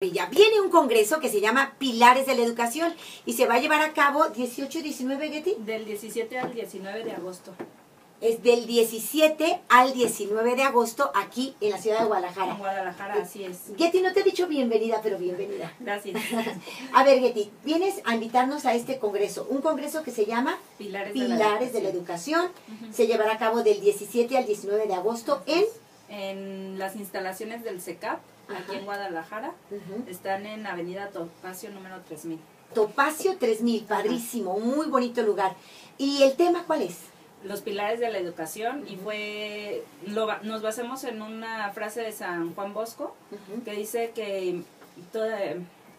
Ya viene un congreso que se llama Pilares de la Educación y se va a llevar a cabo 18 y 19, Getty. Del 17 al 19 de agosto. Es del 17 al 19 de agosto aquí en la ciudad de Guadalajara. En Guadalajara, así es. Getty, no te he dicho bienvenida, pero bienvenida. Gracias. A ver, Getty, vienes a invitarnos a este congreso. Un congreso que se llama Pilares de la Educación. Se llevará a cabo del 17 al 19 de agosto en las instalaciones del CECAP, aquí en Guadalajara. Están en Avenida Topacio número 3000. Topacio 3000, padrísimo, muy bonito lugar. ¿Y el tema cuál es? Los pilares de la educación, y nos basamos en una frase de San Juan Bosco, que dice que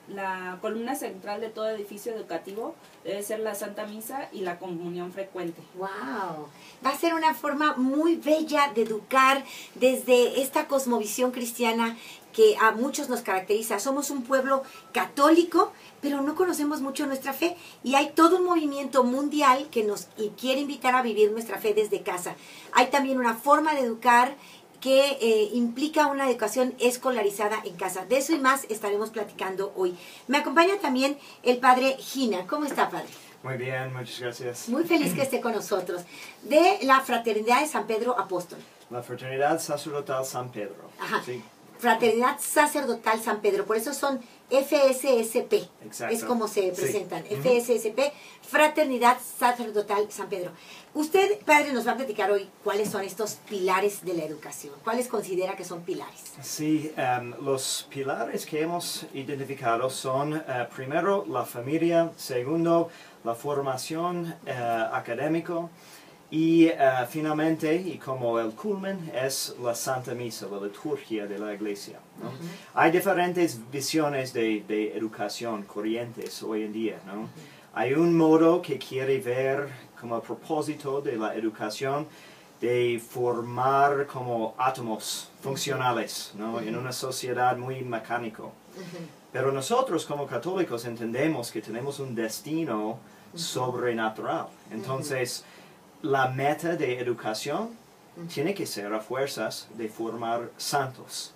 la columna central de todo edificio educativo debe ser la Santa Misa y la comunión frecuente. ¡Wow! Va a ser una forma muy bella de educar desde esta cosmovisión cristiana que a muchos nos caracteriza. Somos un pueblo católico, pero no conocemos mucho nuestra fe. Y hay todo un movimiento mundial que nos quiere invitar a vivir nuestra fe desde casa. Hay también una forma de educar que implica una educación escolarizada en casa. De eso y más estaremos platicando hoy. Me acompaña también el padre Gina. ¿Cómo está, padre? Muy bien, muchas gracias. Muy feliz que esté con nosotros. De la Fraternidad de San Pedro Apóstol. La Fraternidad Sacerdotal San Pedro. Ajá. Sí. Fraternidad Sacerdotal San Pedro. Por eso son FSSP. Exacto. Es como se presentan. Sí. FSSP, Fraternidad Sacerdotal San Pedro. Usted, padre, nos va a platicar hoy cuáles son estos pilares de la educación. ¿Cuáles considera que son pilares? Sí, los pilares que hemos identificado son, primero, la familia, segundo, la formación académica, y finalmente, y como el culmen, es la Santa Misa, la liturgia de la Iglesia, ¿no? Hay diferentes visiones de educación corrientes hoy en día, ¿no? Hay un modo que quiere ver como el propósito de la educación de formar como átomos funcionales, ¿no? En una sociedad muy mecánico. Pero nosotros como católicos entendemos que tenemos un destino sobrenatural. Entonces, la meta de educación tiene que ser a fuerzas de formar santos.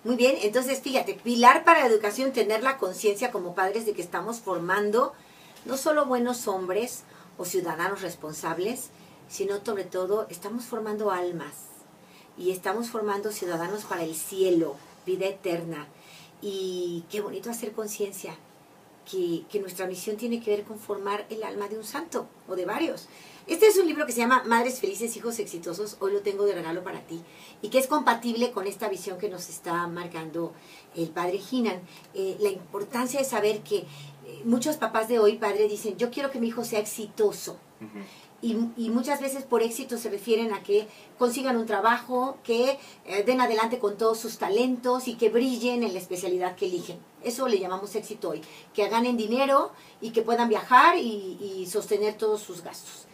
Muy bien, entonces fíjate, pilar para la educación, tener la conciencia como padres de que estamos formando no solo buenos hombres o ciudadanos responsables, sino sobre todo estamos formando almas y estamos formando ciudadanos para el cielo, vida eterna. Y qué bonito hacer conciencia que nuestra misión tiene que ver con formar el alma de un santo o de varios. Este es un libro que se llama Madres Felices, Hijos Exitosos, hoy lo tengo de regalo para ti, y que es compatible con esta visión que nos está marcando el padre Ginan. La importancia de saber que muchos papás de hoy, padre, dicen, yo quiero que mi hijo sea exitoso. Y muchas veces por éxito se refieren a que consigan un trabajo, que den adelante con todos sus talentos y que brillen en la especialidad que eligen. Eso le llamamos éxito hoy. Que ganen dinero y que puedan viajar y sostener todos sus gastos.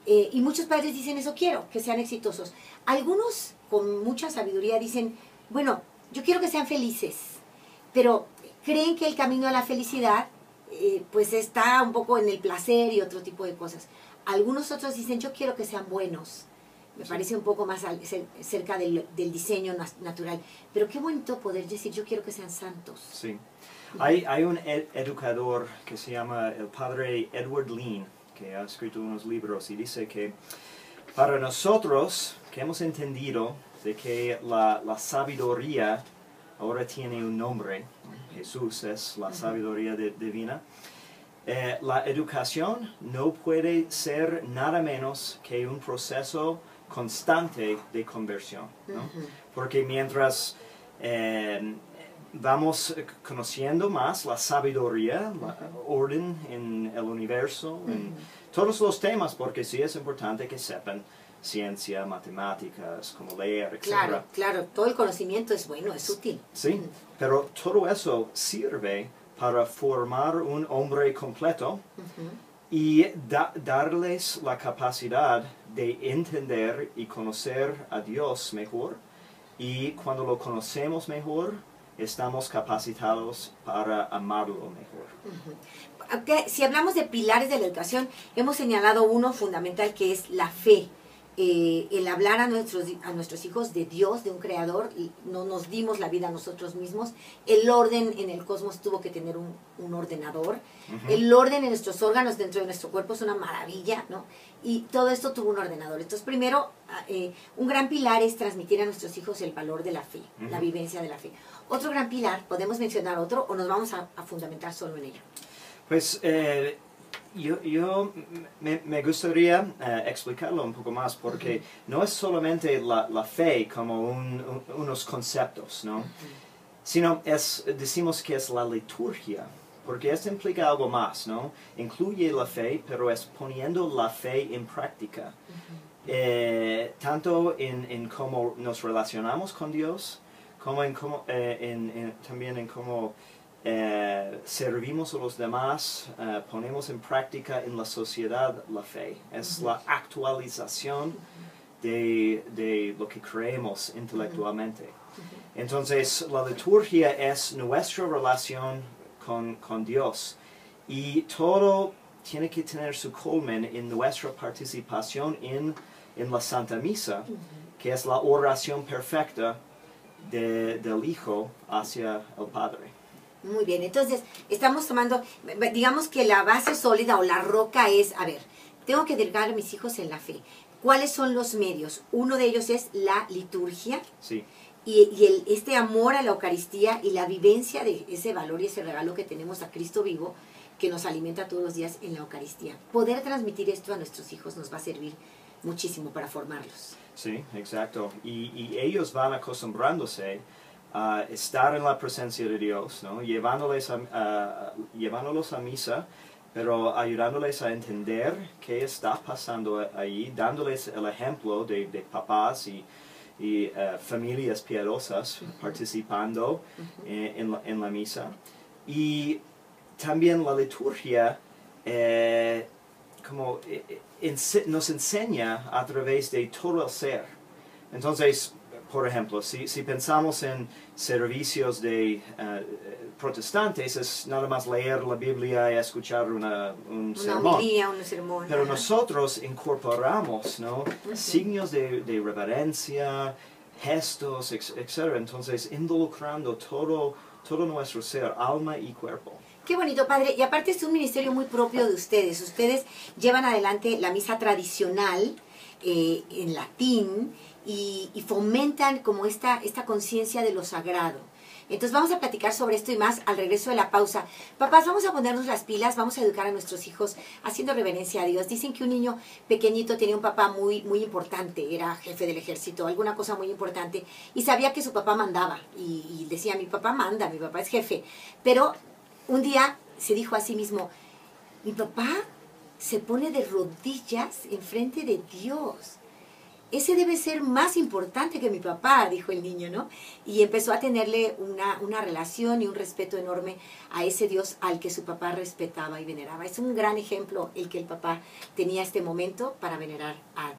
Y muchos padres dicen eso quiero, que sean exitosos. Algunos con mucha sabiduría dicen, bueno, yo quiero que sean felices, pero creen que el camino a la felicidad pues está un poco en el placer y otro tipo de cosas. Algunos otros dicen, yo quiero que sean buenos. Me parece un poco más cerca del diseño natural. Pero qué bonito poder decir, yo quiero que sean santos. Sí. Hay un educador que se llama el padre Edward Lean, que ha escrito unos libros y dice que para nosotros, que hemos entendido de que la sabiduría ahora tiene un nombre, Jesús es la sabiduría divina, la educación no puede ser nada menos que un proceso constante de conversión, ¿no? Porque mientras vamos conociendo más la sabiduría, la orden en el universo, en todos los temas, porque sí es importante que sepan ciencia, matemáticas, cómo leer, etc. Claro, claro, todo el conocimiento es bueno, es útil. Sí, pero todo eso sirve para formar un hombre completo y darles la capacidad de entender y conocer a Dios mejor, y cuando lo conocemos mejor, estamos capacitados para amarlo mejor. Si hablamos de pilares de la educación, hemos señalado uno fundamental que es la fe. el hablar a nuestros hijos de Dios, de un creador, y no nos dimos la vida a nosotros mismos. El orden en el cosmos tuvo que tener un ordenador. El orden en nuestros órganos dentro de nuestro cuerpo es una maravilla, ¿no? Y todo esto tuvo un ordenador. Entonces, primero, un gran pilar es transmitir a nuestros hijos el valor de la fe, la vivencia de la fe. Otro gran pilar, ¿podemos mencionar otro o nos vamos a fundamentar solo en ello? Pues yo me gustaría explicarlo un poco más, porque no es solamente la fe como unos conceptos, ¿no? Sino decimos que es la liturgia, porque esto implica algo más, ¿no? Incluye la fe, pero es poniendo la fe en práctica. Tanto en cómo nos relacionamos con Dios, como también en cómo servimos a los demás, ponemos en práctica en la sociedad la fe. Es la actualización de lo que creemos intelectualmente. Entonces, la liturgia es nuestra relación con Dios, y todo tiene que tener su culmen en nuestra participación en la Santa Misa, que es la oración perfecta del Hijo hacia el Padre. Muy bien, entonces estamos tomando, digamos que la base sólida o la roca es, a ver, tengo que educar a mis hijos en la fe. ¿Cuáles son los medios? Uno de ellos es la liturgia. Sí. Y este amor a la Eucaristía y la vivencia de ese valor y ese regalo que tenemos a Cristo vivo, que nos alimenta todos los días en la Eucaristía. Poder transmitir esto a nuestros hijos nos va a servir muchísimo para formarlos. Sí, exacto. Y ellos van acostumbrándose a estar en la presencia de Dios, ¿no? Llevándolos a misa, pero ayudándoles a entender qué está pasando ahí, dándoles el ejemplo de papás y familias piadosas participando en la misa. Y también la liturgia nos enseña a través de todo el ser. Entonces, por ejemplo, si pensamos en servicios de protestantes, es nada más leer la Biblia y escuchar un sermón. Homilía, un sermón. Pero nosotros incorporamos, ¿no? Signos de reverencia, gestos, etc. Entonces, involucrando todo nuestro ser, alma y cuerpo. Qué bonito, padre. Y aparte es un ministerio muy propio de ustedes. Ustedes llevan adelante la misa tradicional en latín y fomentan como esta conciencia de lo sagrado. Entonces vamos a platicar sobre esto y más al regreso de la pausa. Papás, vamos a ponernos las pilas, vamos a educar a nuestros hijos haciendo reverencia a Dios. Dicen que un niño pequeñito tenía un papá muy, muy importante, era jefe del ejército, alguna cosa muy importante, y sabía que su papá mandaba. Y decía, mi papá manda, mi papá es jefe. Pero un día se dijo a sí mismo, mi papá se pone de rodillas enfrente de Dios. Ese debe ser más importante que mi papá, dijo el niño, ¿no? Y empezó a tenerle una relación y un respeto enorme a ese Dios al que su papá respetaba y veneraba. Es un gran ejemplo el que el papá tenía este momento para venerar a